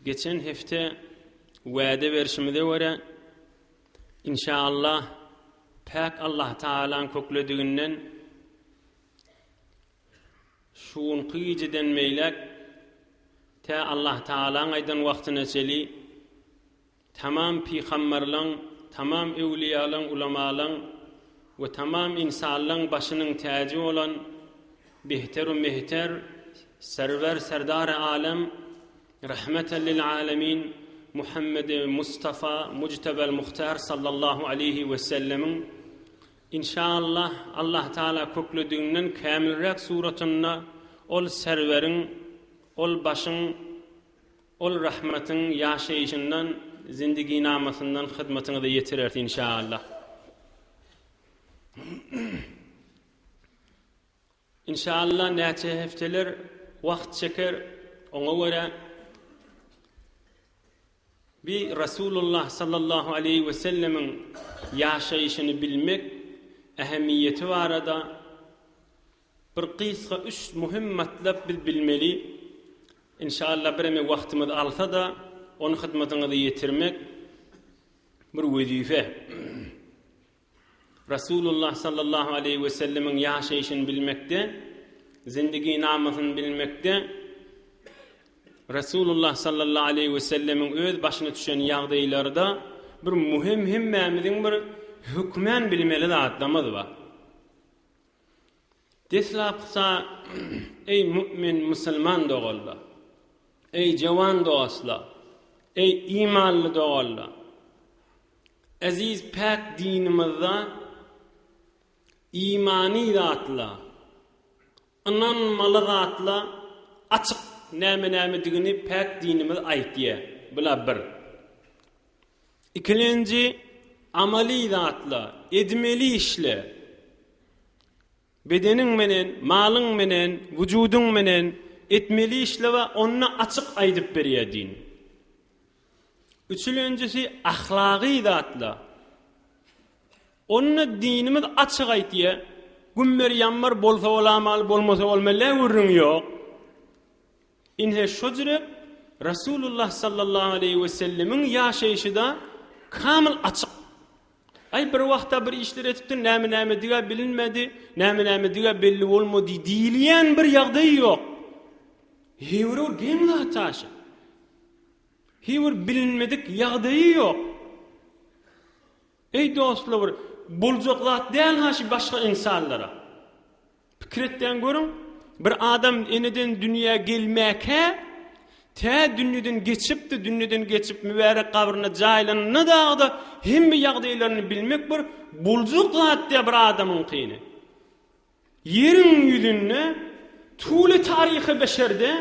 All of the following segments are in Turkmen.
Geçen hafta vade verişimde vara inşallah pek Allah Teala'nın köklediğinden şuun kıyıcıdan meylek ta Allah Teala'nın aydan vaktine çeli tamam peygamberlerin, tamam evliyaların, ulamaların ve tamam insanların başının tacı olan behter-u mehter server serdar alem rahmeten lil alemin Muhammed Mustafa Muctebel Muhtar sallallahu aleyhi ve sellemin inşallah Allah Teala köklediğinden kamilrak suratına ol serverin, ol başın, ol rahmetin yaşayışından, zindagi namasından hizmetine de yetirir inşallah. İnşallah neçe haftalar vakt çeker ona göre bir Resulullah sallallahu aleyhi ve sellemin yaşayışını bilmek ehemmiyeti var da bir kıysa üç mühim matlab bilmeli. İnşallah bireme vaktimiz alsa da onun hizmetine de yetirmek bir vazife. Resulullah sallallahu aleyhi ve sellemin yaşayışını bilmekte, zindagi namasını bilmekte, Resulullah sallallahu aleyhi ve sellemin öz başına düşen yağdaylarda bir mühim himmemizin bir hükmen bilmeli de atlamadı var. Deslapsa ey mümin Müslüman doğalla, ey cevan doğasla, ey imanlı doğalla, aziz pek dinimizde imani zatla, inanmalı zatla açık näme digini pek dinimiz aytiye. Bula bir. İkinci amali zatla, edmeli işle, bedenin menen, malın menen, vücudun menen etmeli işle ve onunla açık aydıp beriye din. Üçüncüsü ahlaki zatla, onunla dinimiz açık aytiye, gümmer yammar bolsa olamal, bolmasa olmalı vurun yok. İnhe şocre Resulullah sallallahu aleyhi ve sellemin yaşayışı da kamil açık. Ay bir vaqta bir işler etipdir, näme diga bilinmedi, näme diga belli olmadı diýilýän bir ýagdaý yok. Hewr gemla taşy. Hewr bilinmedik ýagdaý yok. Ey dostlar, boljak zat däl haşy başga insanlara. Pikretden görün, bir adam eneden dünya gelmeke te dünýeden geçip mübarek kabrına jaýlanyny dagda hem bir ýagdaýlaryny bilmek bir boljak zat diýe bir adamyň kyny. Yerin ýüzünde tuly taryhy beşerde,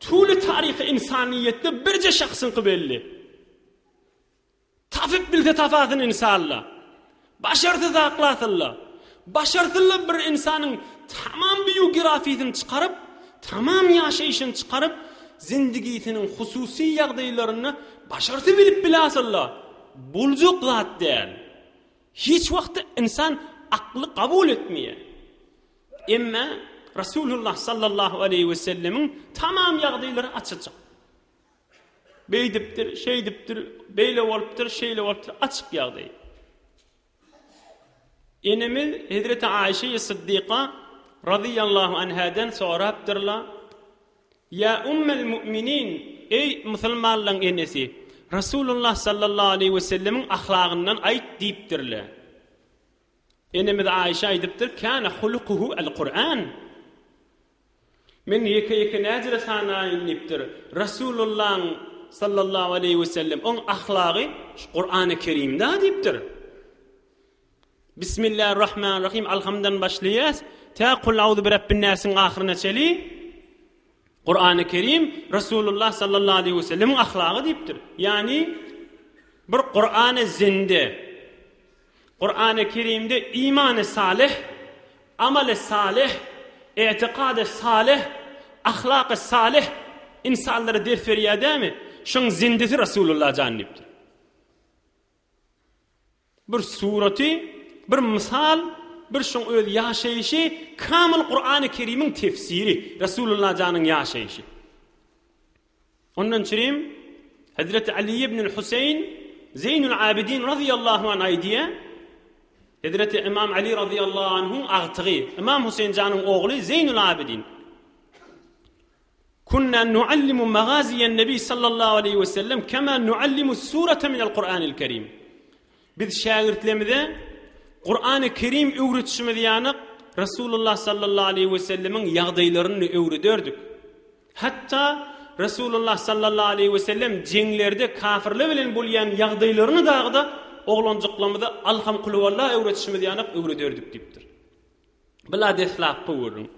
tuly taryhy insaniýetde birje şahsyň belli. Tafip bilse tafatyn insanlar. Başardy zaklatyllar. Başardylar bir insanyň tamam biografiýasyny çykaryp, tamam ýaşaýyşyny çykaryp, zindigisinin hususi ýagdaýlaryny başardy bilip bilasyllar. Boljak zat däl. Hiç wagtda insan akly kabul etmeýär. Emma Resulullah sallallahu aleyhi ve sellemin tamam ýagdaýlary açyk. Beýdipdir, şeydipdir, beýle bolupdyr, şeýle bolupdyr, açyk ýagdaý. Enemiz Hazreti Aişe Siddiqa radıyallahu anhadan sorapdyrlar. Ya ummul müminin, ey musulmanlaryň enesi, Resulullah sallallahu aleyhi ve sellemin ahlagyndan aýt diýipdirler. Enemiz Aişe aýdypdyr, kana huluquhu el-Qur'an. Men yeke näzire sana inipdir. Resulullah sallallahu aleyhi ve sellem on ahlagy Qur'an-ı Kerim'de diýipdir. Bismillahirrahmanirrahim. Alhamdan başlayas. Ta kul auzu birabbin nas'ın ahirine çeli. Qur'an-ı Kerim Resulullah sallallahu aleyhi ve sellem'in ahlağı diýipdir. Yani bir Qur'an-ı zinde. Qur'an-ı Kerim'de iman-ı salih, amel-i salih, i'tikad-ı salih, ahlak-ı salih insanlara ders berýär mi? Şoň zindesi Resulullah janipdir. Bir surati, bir misal, bir şoň öz ýaşaýyşy kamil Qur'an-ı Kerim'in tefsiri, Resulullah janyň ýaşaýyşy. Ondan çirim Hazreti Ali ibn Hüseyin Zeynul Abidin radıyallahu anh aydiye Hazreti İmam Ali radıyallahu anh'un ağtığı İmam Hüseyin canın oğlu Zeynul Abidin Kunna nuallimu magaziyen Nebi sallallahu aleyhi ve sellem kema nuallimu surata minel Kur'anil Kerim. Biz şagirdlerimizde Kur'an-ı Kerim öğretişimiz yanık Resulullah sallallahu aleyhi ve sellemin yağdaylarını öğretiyorduk. Hatta Resulullah sallallahu aleyhi ve sellem cenglerde kafirle bilen bolyan yağdaylarını dağda oğlancıklamızda alham kuluvallah öğretişimiz yanık öğretiyorduk diptir. Bila deslap buyurun.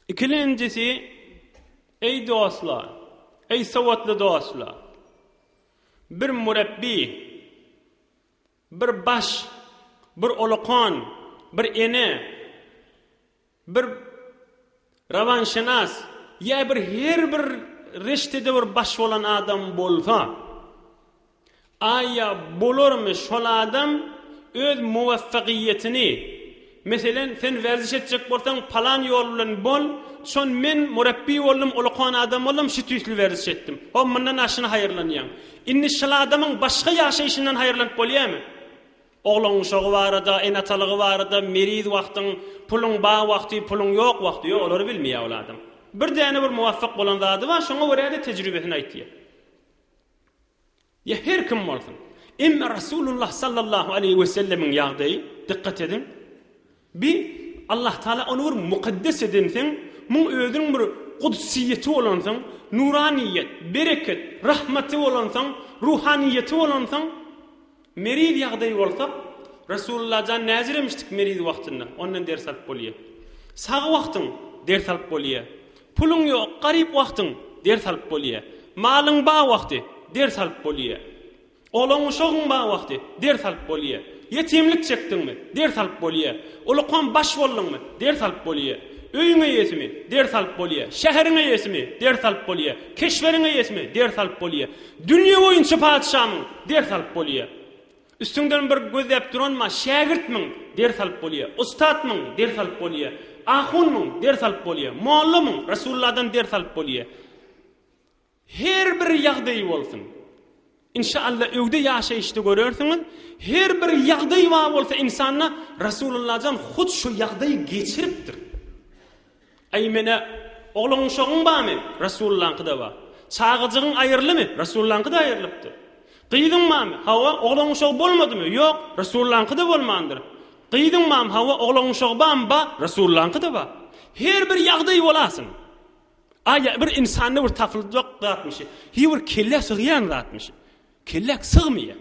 İkincisi ey dostlar, ey savatlı dostlar, bir murabbi, bir baş, bir uluqon, bir ene, bir ravanşinas, ya bir her bir reştede bir baş olan adam bolsa, aya bolurmuş şol adam öz muvaffaqiyetini, mesela sen verziş edecek bolsan palan yolun bol, son men murabbi oldum, uluqon adam oldum, şu tüysül verziş ettim. O bundan aşını hayırlanyan. İnni şol adamın başka yaşayışından hayırlanıp bolyamy? Oğlun uşağı barada, enatalığı barada, meriz vaqtın, pulun bağ vaqti, pulun yok vaqti, yok, oları bilmiyor ol adam. Bir däne bir muvaffaq bolan zady var, şoňa görä tejribesini aýtdy. Ya her kim bolsun. Emma Rasulullah sallallahu aleyhi ve sellemin ýagdaýy, dikkat edin. Bir Allah Taala onu bir mukaddes edinsen, mun özüň bir kudsiyeti bolansan, nuraniyet, bereket, rahmeti bolansan, ruhaniyeti bolansan, meriz ýagdaýy bolsa, Rasulullah jan näzir emişdik meriz wagtynda, ondan ders alyp bolýar. Sag wagtyň ders alyp bolýar. Pulun ýok, garyp wagtyň ders alyp bolýar. Malyň ba wagty ders alyp bolýar. Oğlun uşagyň ba wagty ders alyp bolýar. Yetimlik çekdiňmi? Ders alyp bolýar. Uluqon baş boldyňmy? Ders alyp bolýar. Öýüňe ýetimi? Ders alyp bolýar. Şäheriňe ýetimi? Ders alyp bolýar. Keşweriňe ýetimi? Ders alyp bolýar. Dünýä boýunça padşahmyň? Ders alyp bolýar. Üstüňden bir gözläp duranma şägirtmiň? Ders alyp bolýar. Ustatmyň? Ders alyp bolýar. Ahunmyň? Ders alyp bolýar. Muallimyň? Rasulullahdan ders alyp bolýar. Her bir ýagdaý bolsun. İnşallah öwde ýaşaýyşdy görersiňiz, her bir ýagdaý bar bolsa insanyna Rasulullahdan hut şu ýagdaýy geçiripdir. Ay mene oğlun uşagyň barmy? Rasulullah'nkyda bar. Çağıjygyň aýyrlymy? Rasulullah'nkyda aýyrlypdyr. Gyýdyň barmy? Hawa oğlun uşagy bolmadymy? Ýok, Rasulullah'nkyda bolmandyr. Gyýdyň barmy? Hawa oğlun uşagy barmy? Ba, Rasulullah'nkyda bar. Her bir ýagdaý bolasyn. Aya bir insanyny bir taflydyk gatmyşy, hi bir kelle sygýan gatmyşy. Kellek sığmıyor.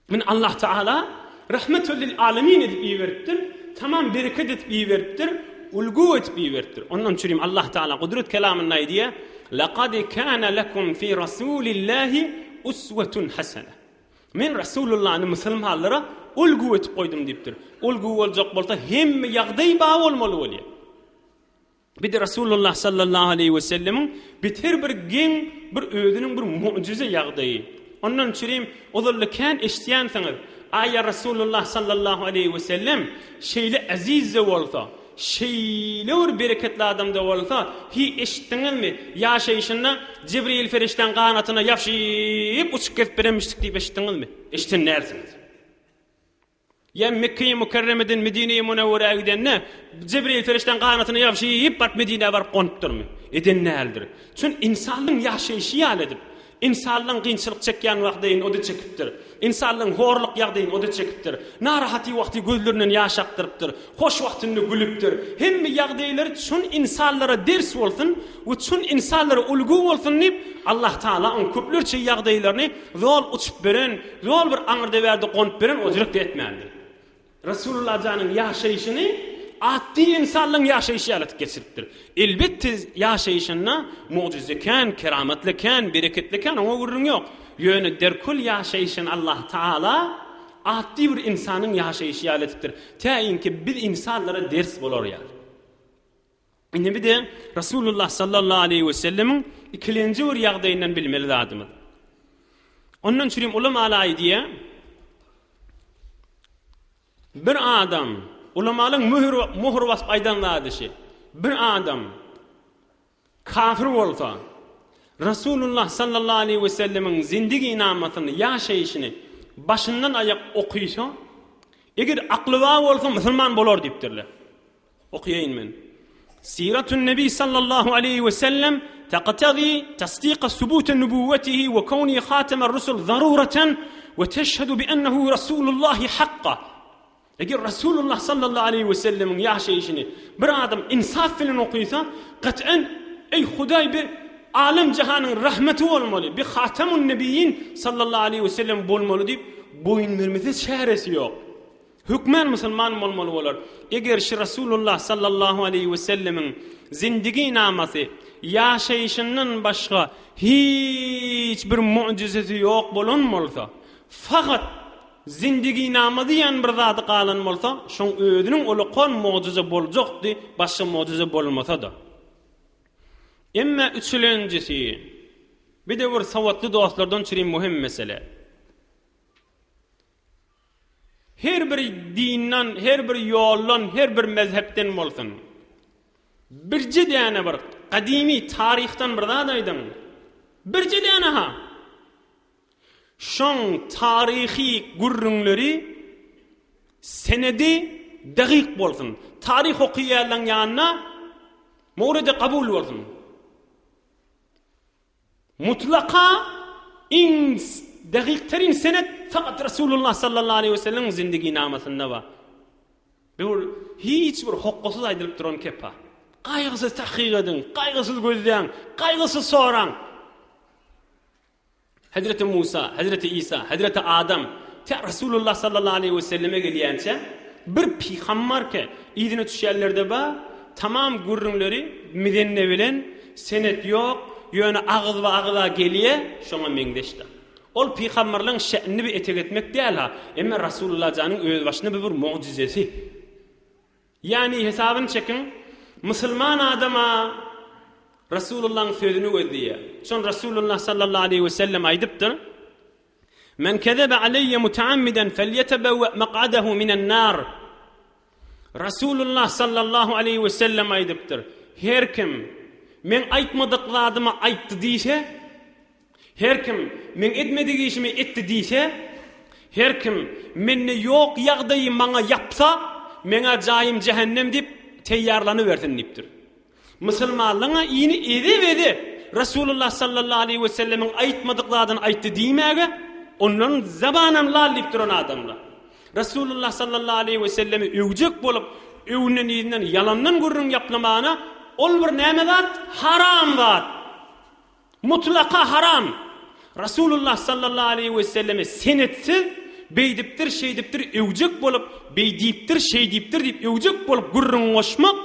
Min Allah Teala rahmetul lil alamin edip iýeripdir. Tamam bereket edip iýeripdir. Ulgu edip iýeripdir. Ondan çürüm Allah Teala kudret kelamyny aýdýar. Laqad kana lakum fi rasulillahi uswatun hasana. Men Rasulullah'ın musulmanlara ulgu edip koydum dipdir. Ulgu boljak bolsa hemme ýagdaý ba bolmaly bolýar. Bir de Rasulullah sallallahu aleyhi ve sellemin biter bir gen bir özünün bir mucize ýagdaýy. Ondan çürüm olurlykan eşdiýänsiňiz. Aýa Rasulullah sallallahu aleyhi ve sellem şeýle azizde bolsa, şeýle bir bereketli adamda bolsa, hi eşitdiňizmi? Ýaşaýyşynda Jibril ferişten ganatyna ýapşyp uçup ketip beremişdik diýip eşitdiňizmi? Eşitdiňärsiňiz. Ya Mekke-i Mukarremeden Medine-i Munawwara'ya gidenne Jibril ferişten ganatyna ýapşyp barp Medine'ye barp gonyp durmy. Eden nädir? Çün insanyň ýaşaýyşy ýaledip, insanyň gynçylyk çekýän wagtynda o da çekipdir. İnsanyň horluk ýagdaýyny o da çekipdir. Narahaty wagty gözlerinden ýaş akdyrypdyr. Hoş wagtynda gülüpdir. Hemme ýagdaýlary çün insanlara ders bolsun we çün insanlara ulgu bolsun diýip Allah Taala on köplerçe ýagdaýlaryny zol uçup beren, zol bir aňyrda berdi gonyp beren ojruk etmändir. Rasulullah janyň ýaşaýyşyny atdy insanlyň ýaşaýyşy ýalyp geçiripdir. Elbetde ýaşaýyşyna mucizekan, kerametlikan, bereketlikan oňa gurrun ýok. Ýöne derkul ýaşaýyşyny Allah Taala atdy bir insanyň ýaşaýyşy ýalypdyr. Täýinki biz insanlara ders bolar ýaly. Indi bir de Rasulullah sallallahu aleyhi ve sellemin ikilenji bir ýagdaýyndan bilmeli zadymyz. Ondan çürüm ulamalar aýdýar. Bir adam ulamalyň muhr basıp aýdan zadyşy. Bir adam kafir bolsa, Rasulullah sallallahu aleyhi ve sellemin zindigi inamatını, yaşayışını başından ayak okuysa, eğer aklı var olsa Müslüman bolar deyiptirler. Okuyayım men. Siratun Nebi sallallahu aleyhi ve sellem تقتضي تصديق ثبوت نبوته وكونه خاتم الرسل ضرورة وتشهد بأنه رسول الله حقا. Eğer Resulullah sallallahu aleyhi ve sellemin yaşayışını bir adam insaf filan okuysa, kat'en ey Huday bir alem cihanın rahmeti olmalı, bir Hatemun Nebiyyin sallallahu aleyhi ve sellem bolmalı deyip boyun vermesi çaresi yok. Hükmen Müslüman olmalı olur. Eğer şu Resulullah sallallahu aleyhi ve sellemin zindigi naması, yaşayışından başka hiçbir mucizesi yok bulunmalsa, fakat zindigi namı diyen bir zatı kalanmalsa, şun ödünün uluqan mucize bolacaqdı, başka mucize bolmasa da. Emme üçüncüsü, bir de bir savatlı dostlardan çürüyüm mühim mesele. Her bir dinden, her bir yoldan, her bir mezhepten bolsun. Birci dene bir kadimi tarihten bir zadaydım. Birci dene ha. Şon tarihi gurrunları senedi dakik bolsun. Tarih okuyalan yanına murede kabul olsun. Mutlaka in dakikterin senet fakat Resulullah sallallahu aleyhi ve sellem zindigi namasında var. Hiç bir hokkusuz aydılıp duran kepa. Kaygısız tahkik edin, kaygısız gözleyen, kaygısız soran. Hazreti Musa, Hazreti İsa, Hazreti Adam, Resulullah sallallahu aleyhi ve selleme geliyençe bir peygamber ki idine düşerlerde ba tamam gurrunları midenne bilen senet yok, yöne ağız ve ağıza geliye şoma mengdeşti. Ol peygamberlerin şe'nini bir etek etmek değil ha. Ama Resulullah canın öz başına bir mucizesi. Yani hesabını çekin. Müslüman adama Resulullah'ın sözünü ödüyor. Son Resulullah sallallahu aleyhi ve sellem aydıptır. Men kezebe aleyye muteammiden felyetebevve mek'adehu minen nar. Resulullah sallallahu aleyhi ve sellem aydıptır. Her kim men aytmadıklarıma ayttı deyse, her kim men etmediği işimi etti deyse, her kim menne yok yağdayı bana yapsa, mena cayim cehennem deyip teyyarlanıversin deyiptir. Müslümanlığına iyini edivedi. Resulullah sallallahu aleyhi ve sellemin aytmadıklardan ayttı deymege, onun zabanan lalliptir on adamla. Resulullah sallallahu aleyhi ve sellemi övcek bolup, övünden iyinden yalandan gurrun yaplamağına, ol bir nemedat haram zat. Mutlaka haram. Resulullah sallallahu aleyhi ve sellemi senetsiz beydiptir, şeydiptir, övcek bolup, beydiptir, şeydiptir deyip övcek bolup gurrun koşmak,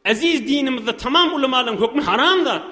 aziz dinimizde tamam ulemaların hükmü haram zat.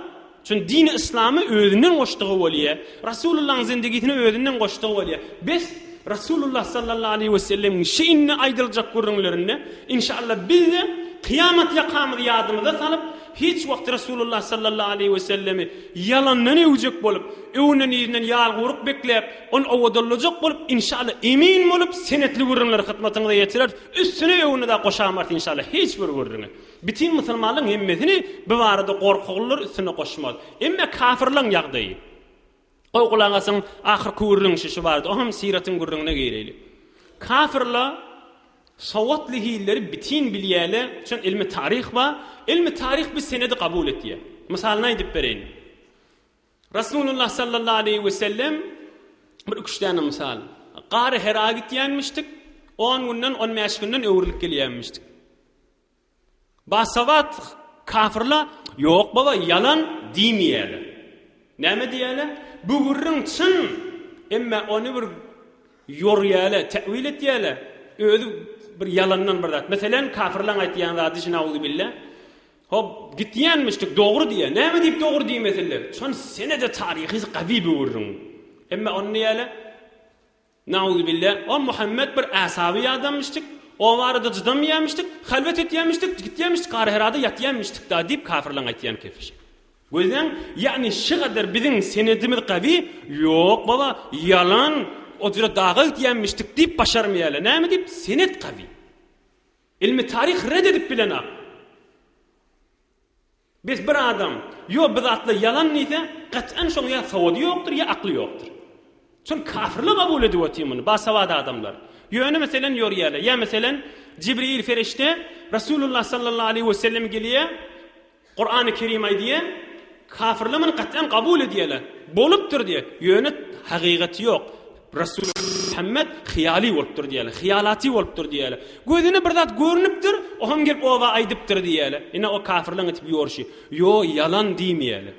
Çünkü dini İslam'ı özünden koştuğu oluyor. Resulullah'ın zindigisini özünden koştuğu oluyor. Biz Resulullah sallallahu aleyhi ve sellem'in şeyini aydılacak gurrunlarını inşallah biz de kıyamet yakamı yadımıza salıp hiç vakti Resulullah sallallahu aleyhi ve sellemi yalandan övecek bolup, övünen izinden yalguruk bekleyip, onu ovadolacak bolup, inşallah emin bolup, senetli gurrunları hıtmatını da yetirer, üstüne övünü da koşamart inşallah, hiçbir gurrunu. Bütün Müslümanlığın hemmesini bir arada korkulur üstüne koşmaz. Emme kafirlan yağdayı. O kulağasın ahir gurrun şişi vardı, o hem siratın gurrununa geyreyli. Kafirla savatlı hilleri bitin biliyeli, çünkü ilmi tarih var, ilmi tarih bir senedi kabul ettiye. Misalına edip vereyim. Resulullah sallallahu aleyhi ve sellem bir üç tane misal. Qari Hira gittiyenmiştik, 10 günden 15 günden öwürlük gelyenmiştik. Basavat kafirla yok baba yalan demeyeli. Näme diyeli? Bu gurrun çın, emme onu bir yoruyeli, tevil etiyeli. Özü bir yalandan bir zat. Mesela kafirlan aytyan zat için auzu billah. Hop gittiyenmiştik doğru diye. Näme deyip doğru diye mesela. Son senede tarihi qavi burun. Amma onu yala nauzu billah. O Muhammed bir asabi adammıştık. O vardı cıdam yemiştik. Halvet etyenmiştik. Gittiyenmiştik. Qarahirada yatyenmiştik da deyip kafirlan aytyan kefiş. Bu yüzden yani şu kadar bizim senedimiz qavi yok baba yalan o cüre dağı etyenmiştik deyip başarmayala. Näme deyip senet qavi. İlmi tarih reddedip bilena. Biz bir adam yo bizatlı yalan neyse qat'an şoň ya sawady ýokdur ya akly ýokdur. Şol kafirlik kabul edip otymyny basawada adamlar. Ýöne meselen ýorýarlar. Ya meselen Cibril ferişte Rasulullah sallallahu aleyhi ve sellem geliye Kur'an-ı Kerim aýdýar, kafirligini qat'an kabul edýärler. Bolupdyr diýe. Ýöne haqiqaty ýok. Rasul Muhammed hiyali bolupdyr diýerler. Hiyalati bolupdyr diýerler. Gözüne bir zat görnüpdir, oham gelip owa aýdypdyr diýerler. Ine o kafirliň etip ýorşy. Yo, yalan diýmeýärler.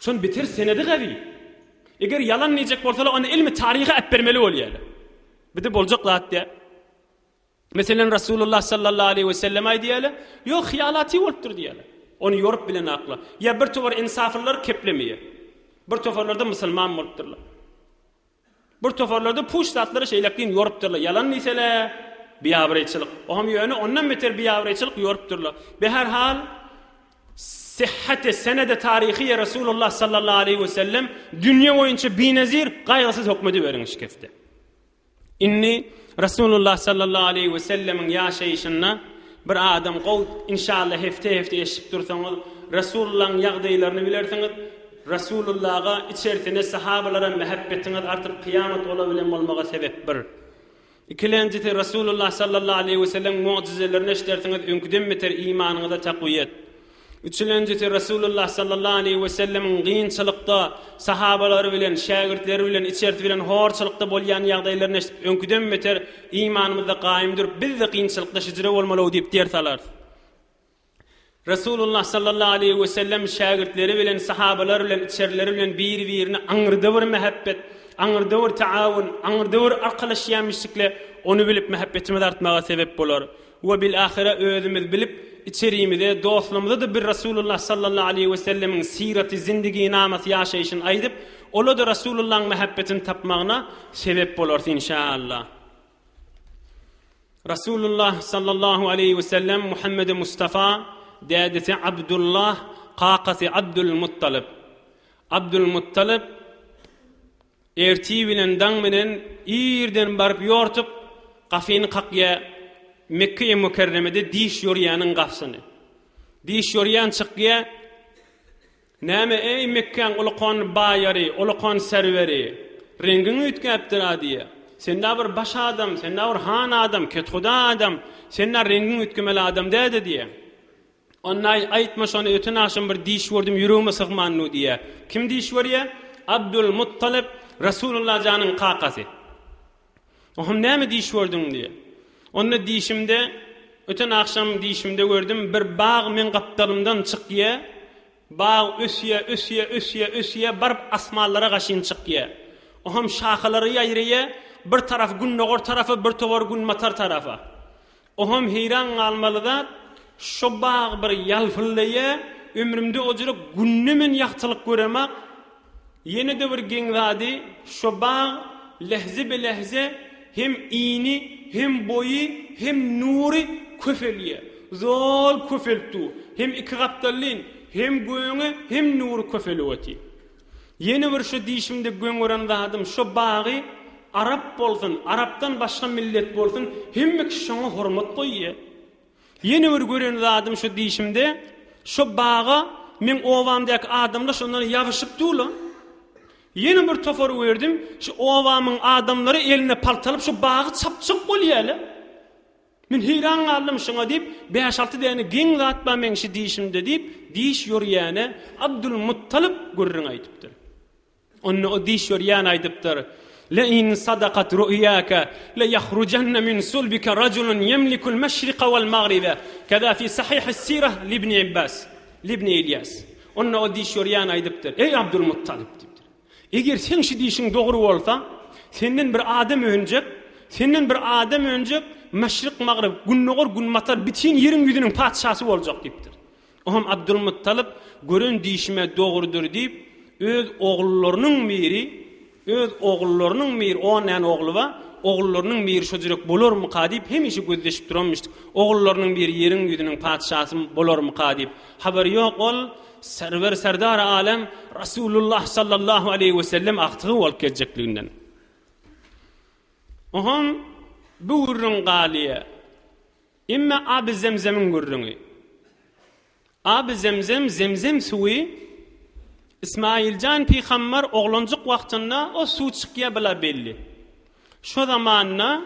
Şon bitir senedi gawy. Eger yalan diýjek bolsalar, onu ilmi taryhy aýp bermeli bolýarlar. Bir de boljak zat diýer. Meselen Rasulullah sallallahu aleyhi ve sellem aýdýarlar, yo hiyalati bolupdyr diýerler. Onu ýorup bilen akla. Ya bir tovar insaflylar keplemeýär. Bir tovarlarda musulman bolupdyrlar. Bir tofarlarda puş zatlary şeýlekdiň ýorupdyrlar. Yalan diýseler, biýabrayçylyk. Oham ýöne ondan beter biýabrayçylyk ýorupdyrlar. Be her hal sihhati senede tarihi Rasulullah sallallahu aleyhi ve sellem dünýä boýunça binazir gaýgysyz hökmedi beriňiş kefde. Inni Rasulullah sallallahu aleyhi ve sellemin ýaşaýyşynda bir adam gowy inşallah hefte eşip dursaňyz Rasulullah'ın ýagdaýlaryny bilersiňiz. Rasulullah'a içerisine sahabalara mehabbetiniz artık kıyamet olabilen olmağa sebep bir. İkincisi Rasulullah sallallahu aleyhi ve sellem mucizelerini işlersiniz, önküden beter imanınıza takviyet. Üçüncüsü Rasulullah sallallahu aleyhi ve sellemin kıyınçılıkta sahabaları bilen, şagirdleri bilen, içerisi bilen horçılıkta bolyan ýagdaýlaryny işlep, önküden beter imanımızda qaýymdyr. Biz de kıyınçılıkta şijire bolmaly diýip dersalar. Rasulullah sallallahu aleyhi ve sellem şagirdleri bilen, sahabalar bilen, içerileri bilen bir-birini aňyrda bir mehabbet, aňyrda bir taawun, aňyrda bir arkalaşýanmyşlykle onu bilip mehabbetimizi artmaga sebep bolar. We bil ahire özümiz bilip içeriğimizde, dostluğumuzda da bir Rasulullah sallallahu aleyhi ve sellemin sirati zindigi namat ýaşaýyşyny aýdyp, ola da Rasulullah'ın mehabbetini tapmagyna sebep bolar inşallah. Rasulullah sallallahu aleyhi ve sellem Muhammed Mustafa Dədəsi Abdullah, qaqası Abdülmuttalib. Abdülmuttalib erti bilen daň bilen ýerden baryp ýortup gafyny qaqya Mekke-i Mükerremede diş ýorýanyň gafsyny. Diş ýorýan çykýa näme ey Mekkeň ulaqan baýary, ulaqan serweri, rengini ütkäpdir diýe. Sen bir baş adam, sen bir han adam, kethuda adam, sen rengini ütkemeli adam däde diýe. Onay aýtmaş onu ötün aşym bir diş gördüm ýüregime sygmanly diýe. Kim diş görýär? Abdülmuttalib, Rasulullah janyň qaqasy. Ohum näme diş gördüň diýe. Onu dişimde ötün akşam dişimde gördüm bir bağ men gapdarymdan çykýa. Bağ ösýe barıp asmanlara gaşyn çykýa. Ohum şahalary ýaýrýa, bir taraf gün nogor tarafy, bir tovar gün matar tarafa. Ohum heyran galmaly da şo bağ bir ýalfyldaýa, ömrümde ojuruk günnimin ýagtylyk göremek. Yeni de bir geňzady, şo bağ lehze be lehze hem iğni, hem boyu, hem nuri köfelýe. Zol köfeltu. Hem iki gapdallyn, hem göňe, hem nuri köfelýeti. Yeni bir şo dişimde göňören zadım, şo bağı Arap bolsun, Arapdan başga millet bolsun, hemme şoňa hormat goýýar. Yeni bir gören zadım şo dişimde, şo bağa men owamdaky adamlar şonlara ýabyşyp durlar. Yeni bir tofor verdim, şu ovamın adamları eline paltalıp şu bağı çapçık bolýarlar. Men heyran galdım şoňa diýip 5-6 däne geň zatba men şu dişimde diýip diş ýorýany Abdülmuttalib görüň aýdypdyr. Onu o diş ýorýany aýdypdyr. La in sadaqat ru'yaka la yakhrujanna min sulbika rajulun yamliku al-mashriqa wal-maghriba kada fi sahih as-sirah li ibn Abbas li ibn Ilyas. Onu o diş ýorýany aýdypdyr. Ey Abdülmuttalib diýipdir. Eger sen şu dişiň dogry bolsa, senden bir adam önjek, meşrik magrib, günnogor günmatar bitin ýeriň ýüzüniň padşasy boljak diýipdir. Oham Abdülmuttalib gören dişime dogrudur diýip öz oglullarynyň biri, onan oglu wa, oglullarynyň biri şojurek bolarmy diýip hemişe gözleşip duranmyşdyk. Oglullarynyň biri ýeriň ýüzüniň padşasy bolarmy diýip. Habar ýok ol. Server serdar alem Rasulullah sallallahu aleyhi ve sellem aktığı ol gelecekliğinden. Ohun bu gurrun galiye imme abi zemzemin gurrunu. Abi zemzem suyu İsmailcan Peygamber oğlancık vaktinde o su çıkıya bile belli. Şu zamanla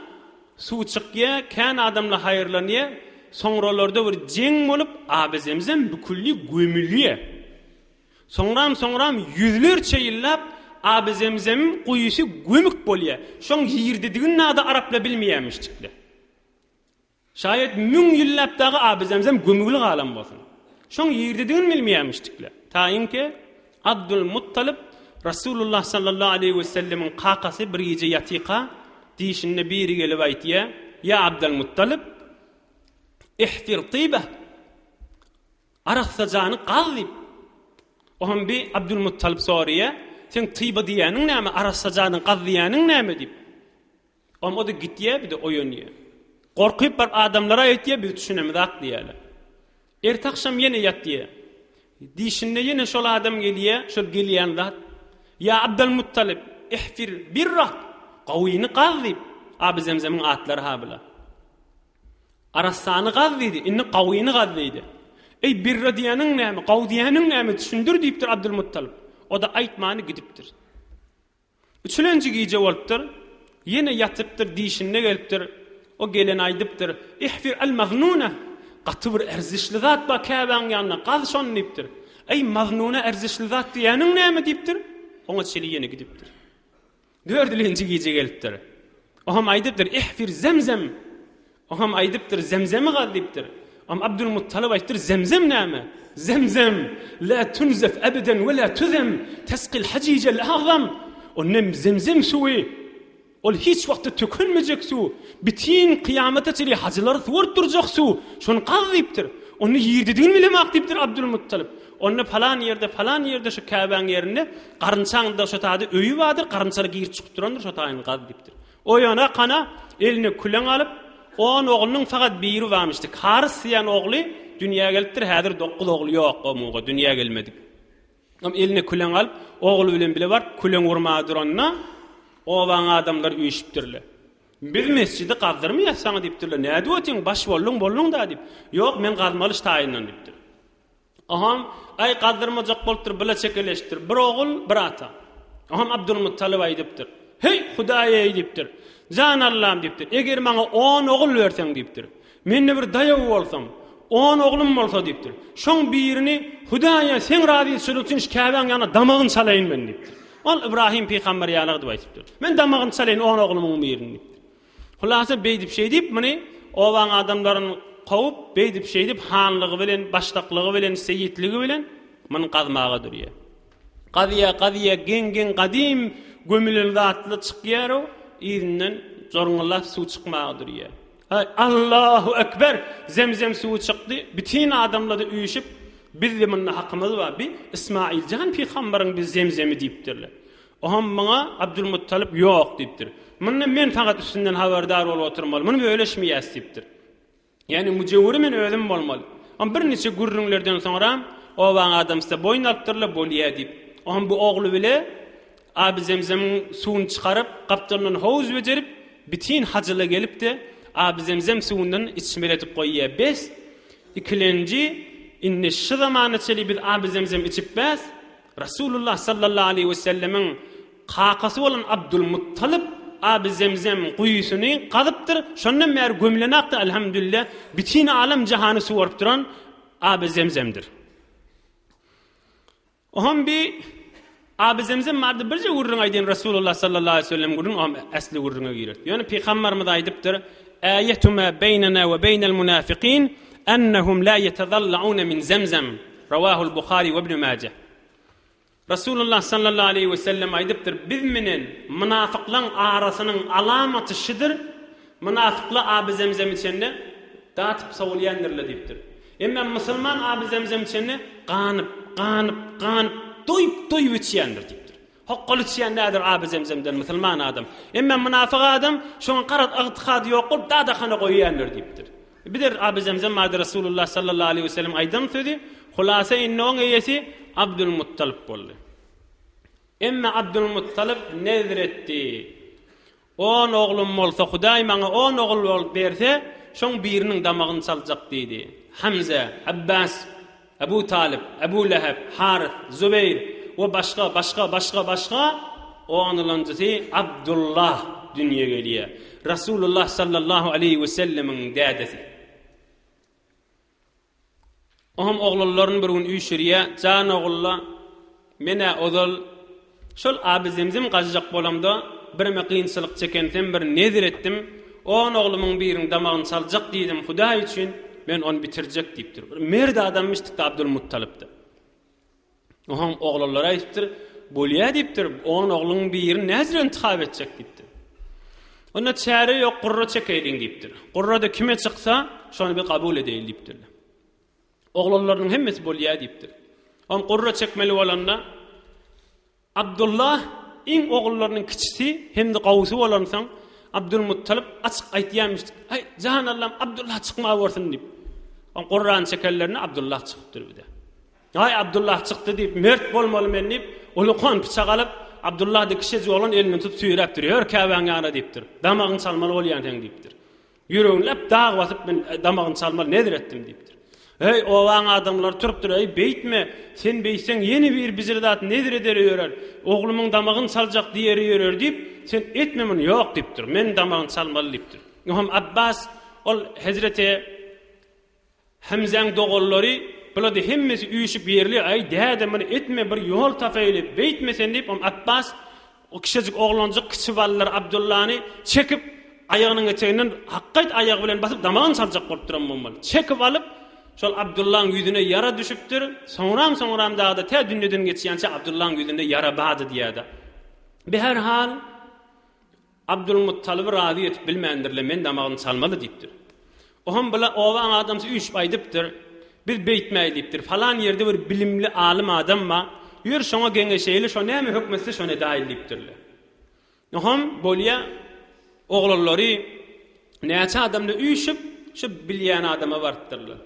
su çıkıya kan adamla hayırlanıya sonralarda bir ceng olup abi zemzem bükülli gömülüye. Sonram yüzlerce yıllap abi zemzemin kuyusu gömük bolya. Şon yirdidigin nada Arapla bilmeyemiştikler. Şayet mün yıllapdağı abi zemzem gömülü alam bolsun. Şon yirdidigin bilmeyemiştikler. Tayin ki Abdülmuttalib Resulullah sallallahu aleyhi ve sellemin kakası bir gece yatika dişinde biri gelip aytiya ya Abdülmuttalib ihfir tîbeh arasacağını qazib. Ohan bir Abdülmuttalib soruya sen tîbe diyenin näme arasacağını qaz diyenin näme dip. O da gittiye bir de oynuyor. Korkup bir adamlara aytiya bir düşünemizak diyeler. Ertakşam yine yat diye. Dişinde yine şol adam geliye, şol geliyen zat. Ya Abdülmuttalib, ihfir birrah, qaviyini qazib. Abi zemzemin atları habila. Arasani qazidi, inni qaviyini qazidi. Ey birra diyenin näme, qav diyenin näme düşündür deyiptir Abdülmuttalib. O da aytmany gidiptir. Üçüncü gece bolupdir. Yine yatıptır, dişinde geliptir. O gelen aydıptır. İhfir el-maznuna. Qatı bir erzişli zat ba Kâbe'nin yanına qaz şon deyiptir. Ey maznuna erzişli zat diyenin näme deyiptir. Ona çeli yine gidiptir. Dördüncü gece geliptir. Oham aydıptır ihfir zemzem. Oham aydıptır zemzemi qaz deyiptir. Ama Abdülmuttalib aytır zemzem näme? Zemzem la tunzef ebeden ve la tuzem tesqil hacicel azam. O nem zemzem suyu. Ol hiç vakti tökülmeyecek su. Bütün kıyamete çeli hacıları suwurt duracak su. Şonu qaz deyiptir. Onu yirdidigin bilemek deyiptir Abdülmuttalib. Onu falan yerde şu Kâbe'nin yerinde qarınçağında şu tadı öýü vardır. Qarınçalı giyir çıkıp durandır şu taýyny qaz deyiptir. O yana kana eline külen alıp on oğlunun fakat biri varmıştı. Karis diyen oğlu dünyaya geliptir. Häzir 9 oğlu yok o muga dünyaya gelmedik. Ama eline külen alıp oğlu bilen bile var. Külen vurmadır onunla. O van adamlar üyüşiptirler. Bir mescidi qazdırmaya sana deyiptirler. Ne diyorsun? Baş bollun da deyip. Yok men qazmalış tayinlen deyiptir. Aham ay qazdırmacak boluptur bile çekeleştir. Bir oğul bir ata. Aham Abdülmuttalib aydıptır. Hey Hudaya deyiptir. Can Allah'ım deyiptir. Eger bana 10 oğul versen deyiptir. Men bir dayağı olsam 10 oğlum olsa deyiptir. Şon birini Hudaya sen razı sürütün Kâbe'nin yanına damağın salayın men deyiptir. Ol İbrahim peygamber ýalygy diýipdir. Men damagyny salayn 10 oglumyň birini. Hulasa beýdip şey diýip meni owan adamlaryny gowy beýdip şey diýip hanlygy bilen, başlyklygy bilen, seýitligi bilen meni qazmaga durýar. Qadiýa gen qadim gömülen zatly çykýar o ýerinden zorunlap suw çykmaga durýar. Allahu ekber zemzem suw çykdy. Bütün adamlar da üýüşip bizde bunun hakkımız var. Bir İsmailcan Peygamberin biz zemzemi deyiptirler. Oham bana Abdülmuttalib yok deyiptir. Men fakat üstünden haberdar olup oturmalı. Bunu böyleşmeyes deyiptir. Yani mücevveri men özüm bolmaly. Ama bir neçe gurrunlardan sonra o bana adam size boyun alıptırlar bolýa deyip. Oham bu oğlu bile abi zemzemin suwunu çıkarıp kaptanın havuz becerip bütün hacıla gelip de abi zemzem suwundan içmeletip koyýar. 5 ikinci İnne şu zamanı çeli bir abi zemzem içip bäs Resulullah sallallahu aleyhi ve sellemin kakası olan Abdülmuttalib abi zemzem kuyusunu qadıptır. Şondan mer gömlenakta elhamdülillah bütün alam jahanı suwarıp duran abi zemzemdir. Oham bir abi zemzem mardı birce urrun aydın Resulullah sallallahu aleyhi ve sellem gurrun o asli urruna girer. Yani peygamberimiz aydıptır. Ayetuma beynena ve beynel munafiqin ennehum la yetezalla'un min zemzem. Ravahul Bukhari ve İbn Majah. Resulullah sallallahu aleyhi ve sellem aydıptır. Biz menen münafıklan arasının alamatı şidir. Münafıkla abi zemzem içinde dağıtıp savulayanlarla deyiptir. Emmen Müslüman abi zemzem içinde qanıp doyup içiyandır deyiptir. Hoqqalı içiyanlardır abi zemzemden Müslüman adam. Emmen münafık adam şoň qarat aqtiqad ýok bolup dadaxana goýýanlar deyiptir. Bider abi zemzem mardy Resulullah sallallahu aleyhi ve sellem aydan sözi. Hulasa innoň eýesi Abdülmuttalib boldy. Emma Abdülmuttalib nezretdi. 10 oglum bolsa Hudaý maňa 10 ogul bolup berse, şoň biriniň damagyny çaljak diýdi. Hamza, Abbas, Ebu Talib, Ebu Leheb, Harith, Zübeyir ve başka oğlanıncısı Abdullah dünyaya geliyor. Resulullah sallallahu aleyhi ve sellemin dədəsi. Ohum oğulların bir gün üyüşürüye, can oğulla, mene odol, şol abizimizim qazıcaq bolamda, birime qiyinçilik çekensem bir nezir ettim, on oğlumun birini damağını salacak dedim, Huda için, men onu bitirecek deyiptir. Merde adammıştık da Abdülmuttalip'ti. Ohum oğullara ayıptır, bolya deyiptir, on oğlunun birini nezir intikab edecek deyiptir. Ona çare yok, qurra çekeydin deyiptir. Qurra da kime çıksa, şonu bir kabul edeyim deyiptir. Oğullarının hemmesi bolya deyiptir. On qurra çekmeli olanda, Abdullah, in oğullarının kiçisi, hem de qavusu olansan, Abdülmuttalip açık aytyamıştık. Ay, cahan Allah'ım, Abdullah çıkma varsın deyip. On Qur'an çekerlerine Abdullah çıkıptır bir de. Ay, Abdullah çıktı deyip, mert bolmalı men deyip, onu kon bıçak alıp, Abdullah da kişici olan elini tutup süyreptir. Hör kəvən yana deyiptir. Damağın salmalı olayan ten deyiptir. Yüreğin lep dağ basıp ben damağın salmalı nedir ettim deyiptir. Hey, oğlan adamlar turuptur. Hey, beytme. Sen beytsen yeni bir bizirdat nedir eder örer. Oğlumun damağın salacak diyeri örer deyip, sen etmemin yok deyiptir. Men damağın salmalı deyiptir. Yohum Abbas, ol Hazreti Hamza'nın doğulları, burada hemmesi üyüşüp yerli, ay dede bana etme bir yol tafaylı, beytme sen deyip, Abbas, o kişicik oğlancık kıçıvallar Abdullah'ını çekip, ayağının eteğinden hakkayt ayağı bilen basıp damağın salacak bolup duran olmalı. Çekip alıp, şol Abdullah'ın yüzüne yara düşüptür, sonram dağda te dünyeden geçiyança Abdullah'ın yüzünde yara bağdı diyada. Bir her hal, Abdülmuttalib'i razı etip bilmeyendirle men damağını salmalı deyiptir. Ohum bila ovan adamsı üç baydıptır, bir beytmey deyiptir. Falan yerde bir bilimli alim adam ma, yür şona gengeşeyle, şona neymi hükmetse şona dahil deyiptirle. Ohum bolya oğulları neyse adamla üyüşüp, şu bilyen adama varttırlar.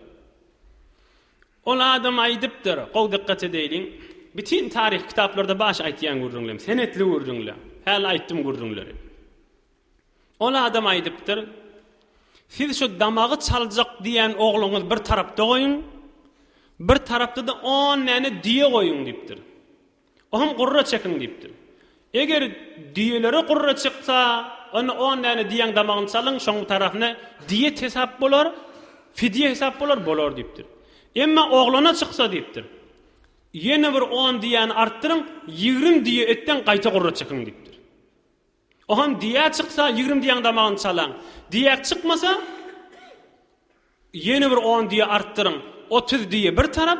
Ola adam aydıptır, qov dikkat edeylin. Bütün tarih kitaplarda baş aytyan gurrunlar, senetli gurrunlar, hal aytdım gurrunları. Ola adam aydıptır, siz şu damağı çalacak diyen oğlunuz bir tarafta koyun, bir tarafta da 10 nane diye koyun deyiptir. Ohum qurra çekin deyiptir. Eğer diyeleri qurra çıksa, onu 10 nane diyen damağını çalın, şoň tarafına diye hesap bolar, fidye hesap bolar deyiptir. Emma oğlana çıksa deyiptir. Yine bir 10 diyen arttırın, 20 diye etten qayta qurra çekin deyiptir. Ohum diye çıksa 20 diyen damağını çalan, diye çıkmasa yeni bir 10 diye arttırın, 30 diye bir taraf,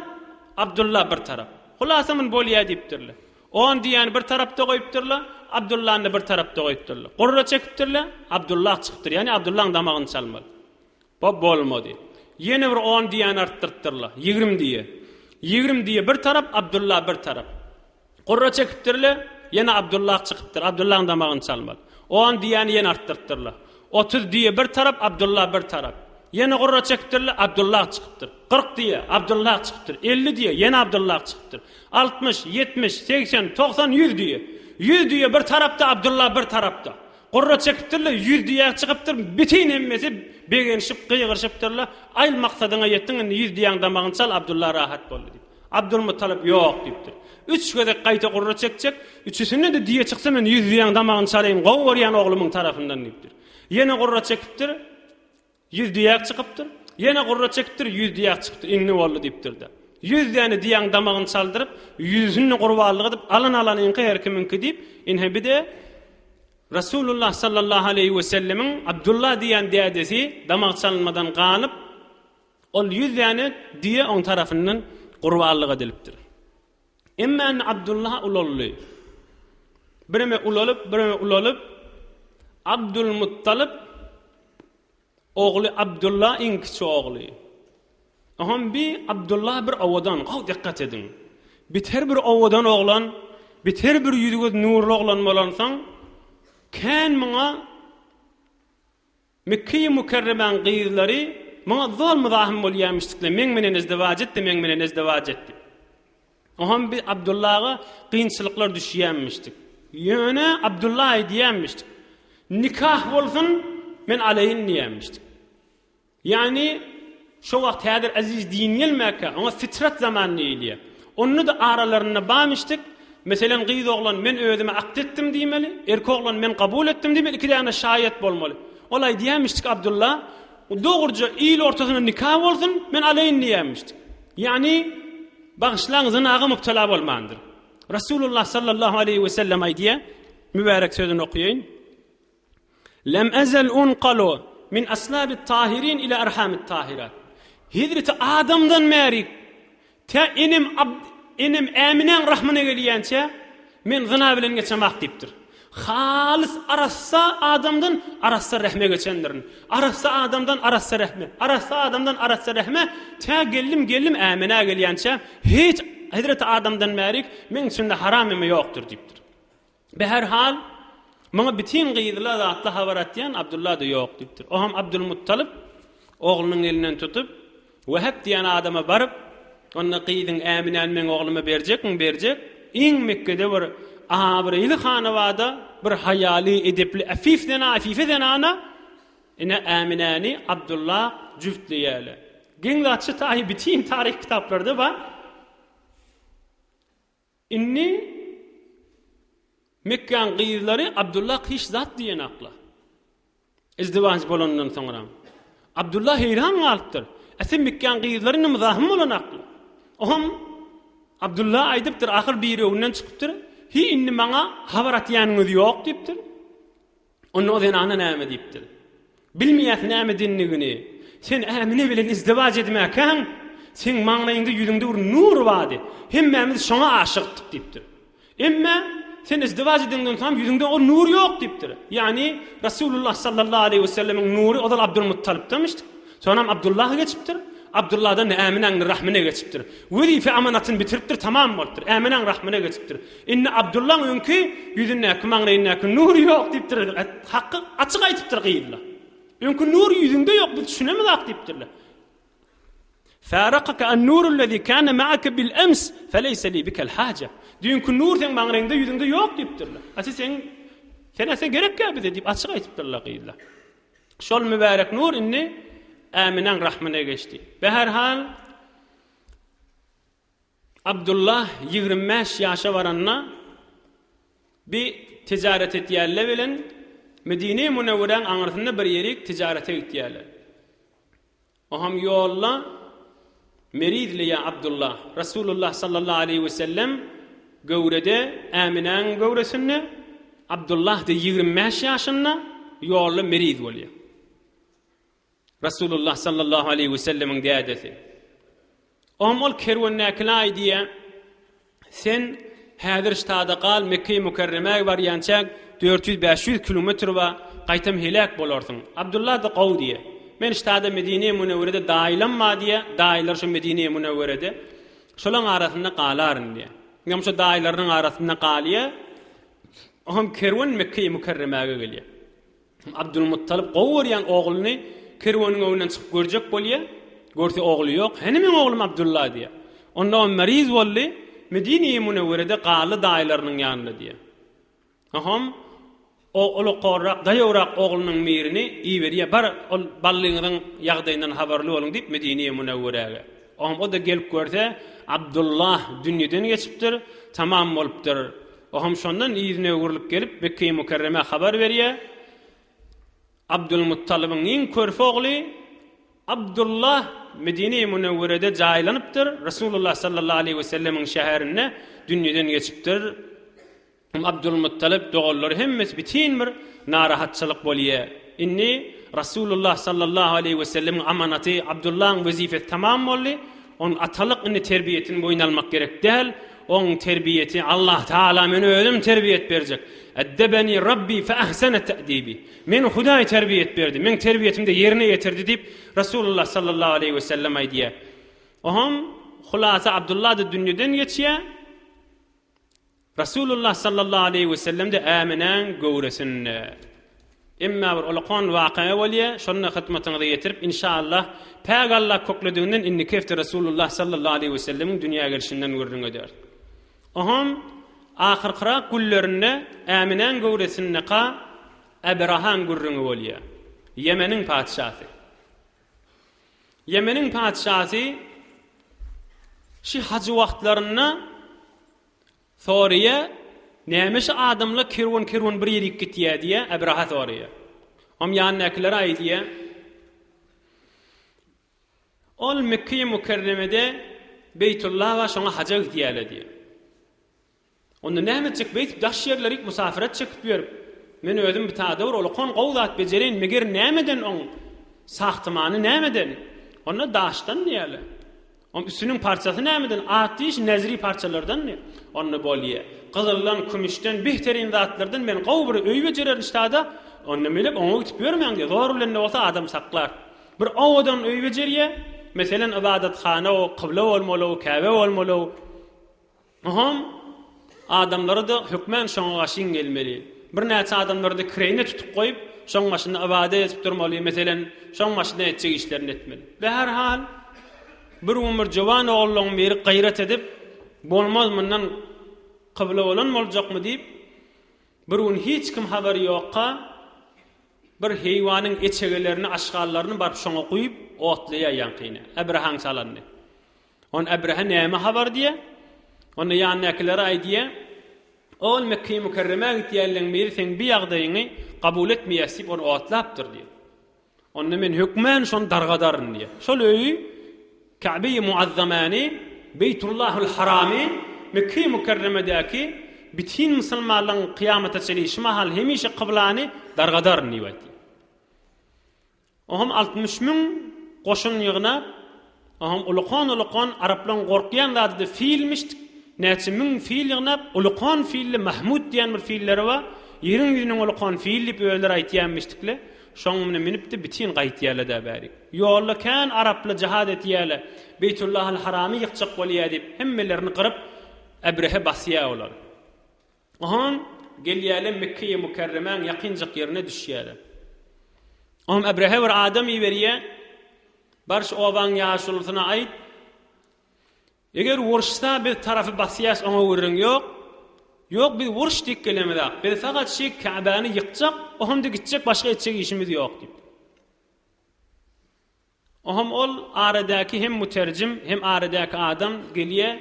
Abdullah bir taraf. Hulasamın bolya deyiptirler. 10 diyen bir tarafta koyuptirler, Abdullah'ın da bir tarafta koyuptirler. Qurra çekiptirler, Abdullah çıktır. Yani Abdullah'ın damağını çalmalı. Bu bolmadı. Yeni bir 10 diyen arttırtırlar, 20 diye. 20 diye bir taraf, Abdullah bir taraf. Qurra çekiptirler, yine Abdullah çıkıptır. Abdullah'ın damağını çalmalı. 10 diyeni yine arttırtırlar. 30 diye bir taraf, Abdullah bir taraf. Yine qurra çekiptirler, Abdullah çıkıptır. 40 diye Abdullah çıkıptır. 50 diye yine Abdullah çıkıptır. 60, 70, 80, 90, 100 diye. 100 diye bir tarafta, Abdullah bir tarafta. Qurra çekiptirler, 100 diye çıkıptır. Bütün emmesi begenişip, qıygırışıptırlar. Ayl maksadına yettin, 100 diyen damağını çal, Abdullah rahat boldu deyip. Abdülmuttalip yok deyiptir. 3 gödek qayta qurra çekecek, üçüsünü de diye çıksa men 100 diyen damağını çalayım, qovuryan oğlumun tarafından deyiptir. Yine qurra çekiptir, 100 diyak çıkıptır. Yine qurra çekiptir, 100 diyak çıkıptır. İnni oldu deyiptir de. 100 diyeni diyen damağını çaldırıp, 100'ünü qurbalık edip, alan inqi herkiminki deyip, inhe bir de Resulullah sallallahu aleyhi ve sellemin Abdullah diyen diyadesi damaq çalınmadan qalıp, ol 100 diyeni diye on tarafından qurbalık ediliptir. Emmen Abdullah ulollu. Birime ulalıp, Abdülmuttalip oğlu Abdullah inkiçi oğlu. Aham bir Abdullah bir ovadan, qav dikkat edin. Biter bir ovadan oğlan, biter bir yüzüge nurlu oğlan bolansan, kan mana Mekke-i Mükerremen qiyizleri mana zol muzahim bolýamışdyklar. Men menen izdivac etdi. Aham bir Abdullah'a qiyinçiliklar düşýänmişdik. Ýöne Abdullah diýänmişdik. Nikah bolsun men aleyhin diýänmişdik. Yani şu wagt häzir aziz din gelmäke, ona fitrat zamanı ýyly. Onu da aralarına bağmıştık. Meselen gyz oglan men özüme akt etdim diýmeli, erkek oglan men kabul etdim diýmeli, iki tane şahit bolmaly. Olay diýmişdik Abdullah, dogurca ýyl ortasyna nikah bolsun, men alaýyn diýmişdik. Yani bagışlaňyzyň agy mubtala bolmandyr. Rasulullah sallallahu aleyhi ve sellem aýdýa, mübarek sözüni okuýaýyn. Lem ezel unqalu min aslabit tahirin ila arhamit tahirat. Hidreti Adamdan meri ta enim Äminen rahmine gelýänçe men zina bilen geçemek diýipdir. Halis arassa Adamdan arassa rahme geçendirin. Arassa Adamdan arassa rahme. Arassa Adamdan arassa rahme ta gellim Ämine gelýänçe hiç Hazreti Adamdan meri men üçin haram eme ýokdur diýipdir. Be her hal Maňa bitin gyýdylar zatly habarat diýen Abdullah da ýok diýipdir. O hem Abdülmuttalib oglunyň elinden tutup Wahab diýen adama baryp onda gyýdyň Äminen men ogluma berjekmi? Berjek. Iň Mekke'de bir bir hanawada bir hayali edepli afifeden ana ine Ämineni Abdullah jüftleýäle. Geňlatçy tahi bitin tarih kitaplarda bar. Inni Mekke'ň gyýdylary Abdullah hiç zat diýen akla. İzdiwaj bolandan soňra. Abdullah heyran galypdyr. Esim Mekke'ň gyýdylary nimzahym bolan akla. Oham Abdullah aýdypdyr, ahir biri öňünden çykypdyr. Hi inni maňa habar atýanyňyz ýok diýipdir. Onu ozen ana näme diýipdir. Bilmeýäs näme dinligini. Sen Ämine bilen izdiwaj etmäkäň, sen maňlaýynda ýüzüňde bir nur bady. Hemmemiz şoňa aşykdyk diýipdir. Emma sen izdiwaj edenden tam ýüzüňde o nur ýok diýipdir. Yani Rasulullah sallallahu aleyhi ve sellemin nuru odal Abdülmuttalib demişdik. Sonra Abdullah geçipdir. Abdullah'dan Ämineň rahmine geçipdir. Wezife amanatyny bitiripdir, tamam bolupdyr. Ämineň rahmine geçipdir. Inni Abdullah öňki ýüzüne maňlaýyna nur ýok diýipdir. Haqqy açyk aýtypdyr gyýdylar. Öňki nur ýüzüňde ýok, bu düşünemezak diýipdirler. Faraqaka an-nur allazi kana ma'aka bil ams falaysa li bika al-haja. Dünkü nur sen maňlaýynda ýüzüňde ýok diýipdirler. Asa sen gerekkä bize diýip açyk aýtypdyrlar gyýdylar. Şol mübarek nur inni Äminen rahmine geçti. Be her hal Abdullah 25 ýaşa baranna bir ticaret etýärler bilen Medine-i Munawwareň aňyrtynda bir ýerik tijarete gitýärler. O ham ýolla meridli ya Abdullah Rasulullah sallallahu aleyhi ve sellem gowrede Äminen gowresini Abdullah da 25 ýaşynda ýolla merid bolýar. Rasulullah sallallahu aleyhi ve sellemin dädesi. Omol kerwennäkiler diýe sen häzir ştada gal Mekke-i Mukerremäge barýançak 400-500 kilometr we gaýtam helak bolarsyň. Abdullah da gow diýe. Men ştada Medine-i Munawwarede daýlanma diýe, daýlar şu Medine-i Munawwarede şolaň arasynda galaryn diýe. Ňam şu daýlaryň arasynda galýa. Oham kerwen Mekke-i Mukerremäge gelýär. Abdülmuttalib gow berýän ogluny kerwanyň öňünden çykyp görjek bolýar. Görse ogly ýok. Hene men oglum Abdullah diýe. Onda meriz boldy. Medine-i Munawwarede galy daýlarynyň ýanynda diýe. Aham o uluqorrak, daýawrak oglunyň mirini iýberýär. Bar ol ballygynyň ýagdaýyndan habarly boluň diýip Medine-i Munawwarege. Aham o da gelip görse Abdullah dünýeden geçipdir, tamam bolupdyr. Aham şondan iýine öwürlük gelip Mekke-i Mukerreme habar berýär. Abdülmuttalib'in iň körfe ogly Abdullah Medine-i Munawwarede jaýlanypdyr. Rasulullah sallallahu aleyhi ve sellemin şäherine dünýeden geçipdir. Abdülmuttalib dogalary hemmes bitin bir narahatçylyk bolýar. Inni Rasulullah sallallahu aleyhi ve sellemin amanaty Abdullah'ın wezifesi tamam boldy. On atalyk inni terbiýetini boyun almak gerek däl. On terbiyeti Allah Taala meni özüm terbiyet berjek. Eddebeni Rabbi fe ahsene te'dibi. Men Hudaý terbiyet berdi. Men terbiyetimde yerine getirdi dip Rasulullah sallallahu aleyhi ve sellem aýdýar. Oham hulasa Abdullah da dünýeden geçýär. Rasulullah sallallahu aleyhi ve sellem de Äminen gowresinde. Emma bir ulaqan waqia bolýar. Şonu hytmatyňyza getirip inşallah Peýgamber kokladygynyň inni kefte Rasulullah sallallahu aleyhi ve sellemin dünýäge gelişinden görüň eder. Oham ahyrkyra gullerinde Äminen gowresinde ka Abrahan gurrungy bolýar. Yemenin padşahy. Yemenin padşahı şu hacı wagtlaryna Suriye nämiş adamla kirwon bir ýere gitýär diýe Abraha Suriye. Om ýanyňdakiler aýdýar. Ol Mekke-i Mukerremede Beytullah we şoňa haja gitýärler diýe. Onda näme çyk beyt daş ýerleri musafiret çykyp berip men özüm bir taýdawr olakon gowzat bejereň meger nämeden oň sahtymany nämeden onda daşdan diýerler. Om üstünün parçasy nämeden atdyş nezri parçalardan ne? Onu bolýar. Gyzyldan, kümüşden, behterin zatlardan men gowy bir öý bejerer istada onu melek oňa gitip bermeň diýer. Zor bilen bolsa adam saklar. Bir awadan öý bejerýär. Meselen ibadatxana o kıbla bolmaly, Kabe bolmaly. Aham adamlary da hükmen şoňa gaşyň gelmeli. Bir näçe adamlary da kireyne tutup goýup, şoň maşyny ibadet etip durmaly. Meselen şoň maşyny etjek işlerini etmeli. Ve her hal bir umur jowan oğluň beri gayret edip bolmaz mundan kıbla bolan boljakmy diýip bir un hiç kim habary ýokka bir heýwanyň eçegelerini, aşgallaryny barıp şoňa goýup otlaýar ýankyny. Abrahan salandy. On Abraha näme habar diýe? Onu ýanyňdakiler aýdýar. Ol Mekke-i Mukerreme gitýärleň beri sen bir ýagdaýyny kabul etmeýäsip onu otlapdyr diýe. Onu men hükmen şon dargadaryn diýe. Şol öýü Kabe-i Muazzamany, Beytullahul Haramy, Mekke-i Mukerremedäki bütün musulmanlaryň kıyamata çelişi mahal hemişe kıblany dargadaryn diýip. Oham 60.000 goşun ýygyna, oham ulukon Araplan gorkýan zady fiilmişdik. Näçe min fiil ýygnap, ulukon fiilli Mahmud diýen bir fiilleri wa, ýeriň ýüzüniň ulukon fiilli öýler aýtýanmışdykle, şoň mene minipdi bitin gaýtýarlar da bäri. Ýolla kan Arapla jihad etýärler. Beytullahul Haramy ýykjak bolýar diýip hemmelerini gyryp Abraha basýar olar. Oham gelýärler Mekke-i Mukerremeň ýakynjak ýerine düşýärler. Oham Abraha bir adam ýeberýär. Barş owan ýaşulysyna aýt. Eger wurşsa bir tarafy basýas oňa wurun ýok. Ýok bir wurş dik gelemedi. Bir fakat şi Ka'bany ýykjak, ohanda gitjek başga etjek işimiz ýok diýip. Oham ol aradaky hem muterjim hem aradaky adam gelýär.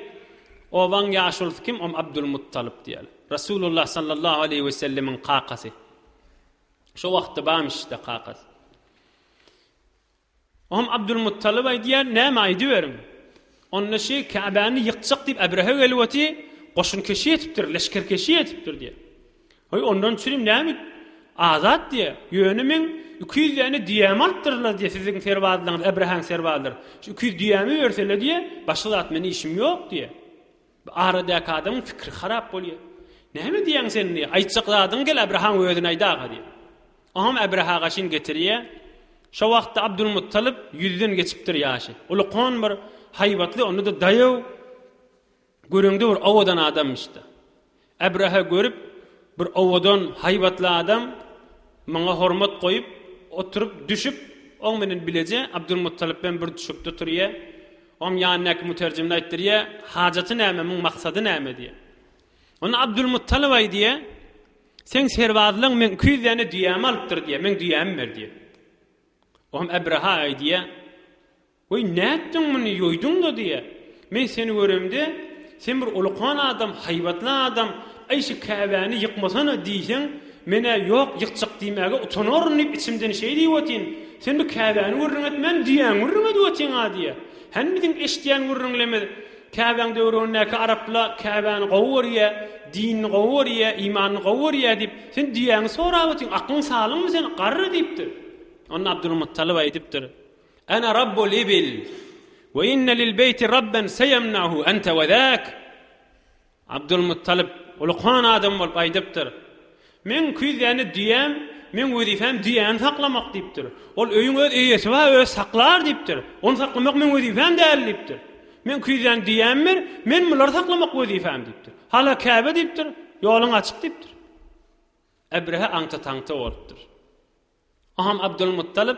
Owan ýaşulysy kim? Abdulmuttalib diýer. Rasulullah sallallahu aleyhi ve sellemin qaqasy. Şo wagtda bamışda qaqas. Oham Abdulmuttalib aýdýar, näme aýdyberim? Onda şi Ka'bany ýykjak diýip Abraha gelweti, goşun keşi etipdir, leşker keşi etipdir diye. Hay ondan çyrim näme? Azat diye. Ýönemin 200 tane diýem alpdyrlar diye siziň serwazlaryňyz Abrahan serwazlar. Şu 200 diýemi berseler diye, başga zat meni işim ýok diye. Aradaky adamyň fikri harap bolýar. Näme diýen sen diye? Aýtjak zadyň gel Abrahan özüne aýdaga diye. Aham Abraha gaşyn getirýär. Şo wagtda Abdulmuttalib 100den geçipdir ýaşy. Ulukon bir haybatly, onu da daýaw görüňde bir awadan adammışdy. Abraha görüp bir awadan haybatly adam maňa hormat goýup oturup düşüp oň menen bileje Abdulmuttalib ben bir düşüpde turýar. Om ýanyňdaky muterjimde aýtdyrýar, hajaty näme, muň maksady näme diýe. Onu Abdulmuttalib aýdýar, sen serwazlyň men 200 tane diýem alypdyr diýe, men diýem ber diýe. Om Abraha aýdýar, "Oy näetdiň muny ýoýduň da" diýe. Men seni göremde, sen bir ulukon adam, haybatly adam, aýşy Ka'bany ýykmasana diýsen, mene ýok ýykjak diýmäge utanaryn diýip içimden şey diýetin. Sen bu Ka'bany görüň etmen diýen görüň edýätin ha diýe. Hem biziň eşdiýän görüňleme Ka'baň döwründäki Araplar Ka'bany gowurýar, dinni gowurýar, imanyny gowurýar diýip sen diýeni sorabatyň, aklyň salymmy sen garry diýipdir. Onu Abdulmuttalib aýdypdyr. Ana rabbul ibil ve inne lil beyti rabban sayamnahu ente ve zak. Abdulmuttalib ulukon adam bolup aýdypdyr. Men küýdäni diýem, men wezifem diýen saklamak diýipdir. Ol öýüň öz eýesi we öz saklar diýipdir. Onu saklamak men wezifem däl diýipdir. Men küýdäni diýenmir, men mular saklamak wezifem diýipdir. Hala Ka'be diýipdir, ýoluň açyk diýipdir. Abraha aňta-taňta bolupdyr. Aham Abdulmuttalib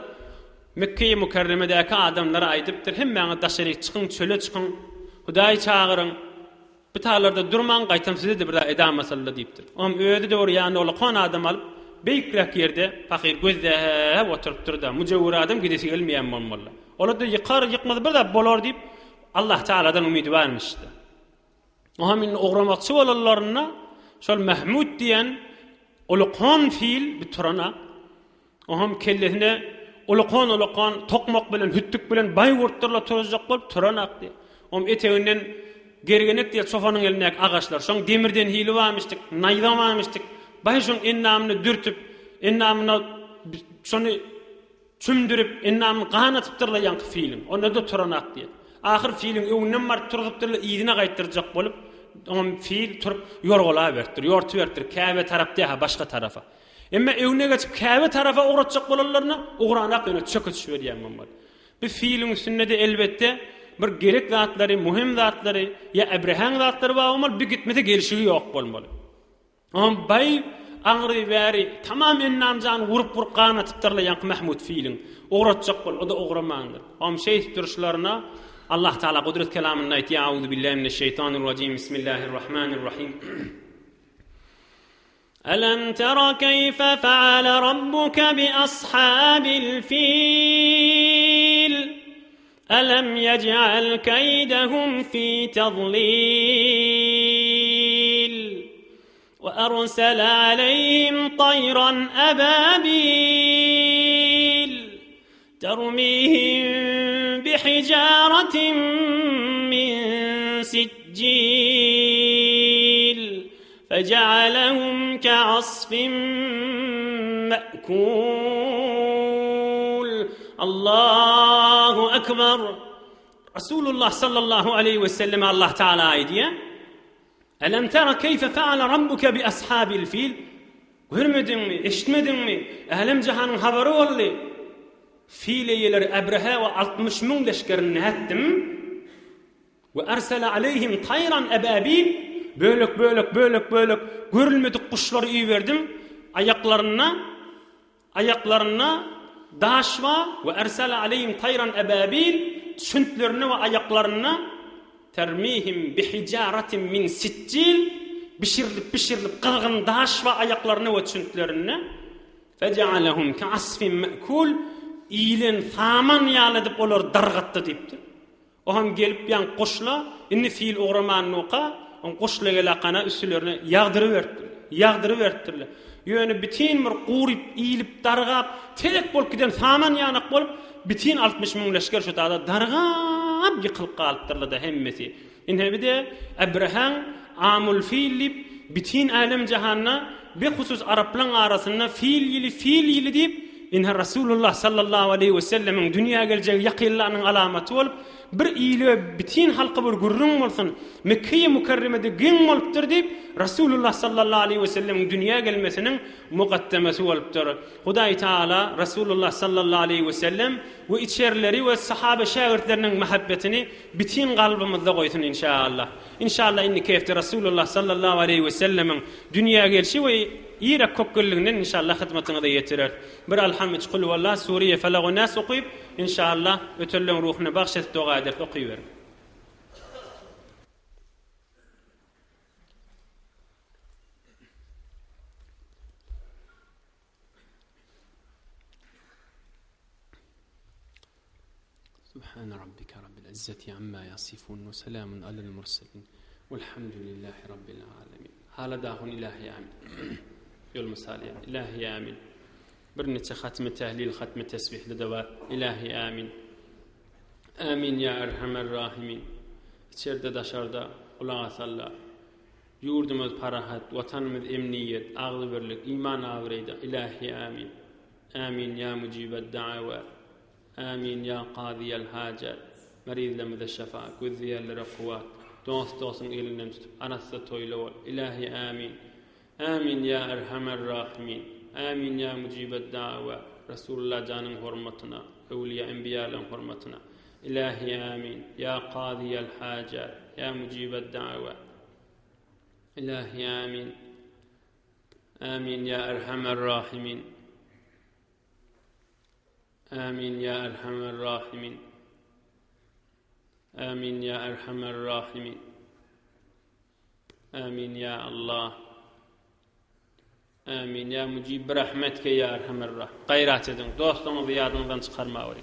Mekke-i Mukerremedäki adamlara aýdypdyr, hemmäňe daşary çykyň, çöle çykyň, Hudaý çagyryň. Bu taýlarda durmaň, gaýtam size de bir edam masala diýipdir. Aham öýde de ýany ulukon adam alyp beýikrak ýerde pakyr gözläp oturup durda mujawwir adam gidesi gelmeýän bolmaly. Olar da ýykar ýykmaz bir da bolar diýip Allah Taala'dan umydy barmyşdy. Oha min ogramakçy bolanlaryna şol Mahmud diýen ulukhan fiil biturana oham kellesine ulukhan tokmak bilen hüttük bilen bay wurtlarla turajak bolup turanak diýip. Eteginden gergenek diýip sofanyň elinek agaçlar. Şoň demirden hili barmyşdyk, naýdan barmyşdyk. Bay şoň ennamyny dürtüp, ennamyny şonu çümdürüp, ennamyny ganatyp dyrlaýan fiilim. Onda da turanak diýip. Ahir fiilin öňünden bar turup dyrla ýygyna gaýtyrjak bolup, fiil turup ýorgala berdir, ýorty berdir, Käbe tarapda ha başga tarafa. Emma öňüne geçip Käbe tarafa ogratjak bolanlaryna ogranak ýöne çöküş berýän bolmaly. Bu fiilin üstünde elbetde bir gerek zatlary, muhim zatlary ya Abraham zatlary bolmaly, bir gitmede gelişigi ýok bolmaly. Bay aňry bäri tamamen namjan wurup burqana typtyrlayan Mahmud fiilin ogratjak bol, o da ogramandyr. Şeyh duruşlaryna Allah Taala kudret kelamında ayet ya auzu billahi mineşşeytanirracim bismillahirrahmanirrahim. Alam tara keyfe faala rabbuka bi ashabil fil alam yec'al keydahum fi tadlil ve arsala aleyhim tayran ababil termihim بحجارة من سجيل فجعلهم كعصف مأكول الله أكبر رسول الله صلى الله عليه وسلم الله تعالى أيديه ألم ترى كيف فعل ربك بأصحاب الفيل görmedin mi, eşitmedin mi? Ahlem cihanın haberi oldu. Fiileyeler Ebrehe ve 60 min leşkerini ettim. Ve ersele aleyhim tayran ebabil. Bölük görülmedik kuşları iyi verdim. Ayaklarına daşva ve ersele aleyhim tayran ebabil. Süntlerine ve ayaklarına termihim bihicaretin min siccil. Pişirilip kırgın daşva ayaklarına ve süntlerine. Fecealehum ka'asfin me'kul. İlen saman ýalydyp olar dargatdy diýipdi. O ham gelip ýan goşla, inni fiil ogramanny oka, on goşla gelakana üstülerine ýagdyryp berdirler. Ýöne bitin bir guryp, iýilip, dargap, telek bolup giden saman ýanak bolup, bitin 60 min leşker şu taada dargap ýykylyp galypdyrlar da hemmesi. Inhebide Abraham amul fiil bitin alem jahanna be husus Araplar arasynda fiil ýyly diýip İnha Rasulullah sallallahu aleyhi ve sellem'in dünya gelecek yakınlarının alamatı olup bir iyiliğe bitin halkı bir gurrun olsun Mekke'ye mükerremede gün oluptur deyip Rasulullah sallallahu aleyhi ve sellem'in dünya gelmesinin mukaddemesi oluptur. Hudayi Teala Rasulullah sallallahu aleyhi ve sellem ve içerileri ve sahabe şagirdlerinin muhabbetini bitin kalbimizde koysun inşallah. İnşallah inni keyfte Rasulullah sallallahu aleyhi ve sellem'in dünya gelişi ve İrak kokkulluğundan inşallah hizmetine de yetirer. Bir alhamd kul vallah Suriye felagu nas okuyup inşallah ötürlüğün ruhuna bahşet dua eder okuyuver. Subhan rabbika rabbil izzati amma yasifun ve selamun alel murselin velhamdülillahi rabbil alamin. Haladahun ilahi amin. Yol misaliye ilahi amin. Bir neçe hatmi tehlil, hatmi tesbihli de var. İlahi amin. Amin ya erhamer rahimin. İçeride dışarıda ulağa salla. Yurdumuz parahat, vatanımız emniyet, ağlı birlik, iman avreyda. İlahi amin. Amin ya mucibed da'ava. Amin ya qadiyel hacat. Merizlerimize şefa, güziyerlere kuvvet. Dostun elinden tutup anasla toyla ol. İlahi amin. Amin ya erhamer rahimin. Amin ya mucibed da'ava. Resulullah canın hurmatına, evliya enbiyaların hurmatına. İlahi amin. Ya qadiyel hacat. Ya mucibed da'ava. İlahi amin. Amin ya erhamer rahimin. Amin ya erhamer rahimin. Amin ya erhamer rahimin. Amin ya Allah. Amin ya mucib rahmetke ya erhamer rahim. Gayrat edin. Dostumuzu yadınızdan çıkarma.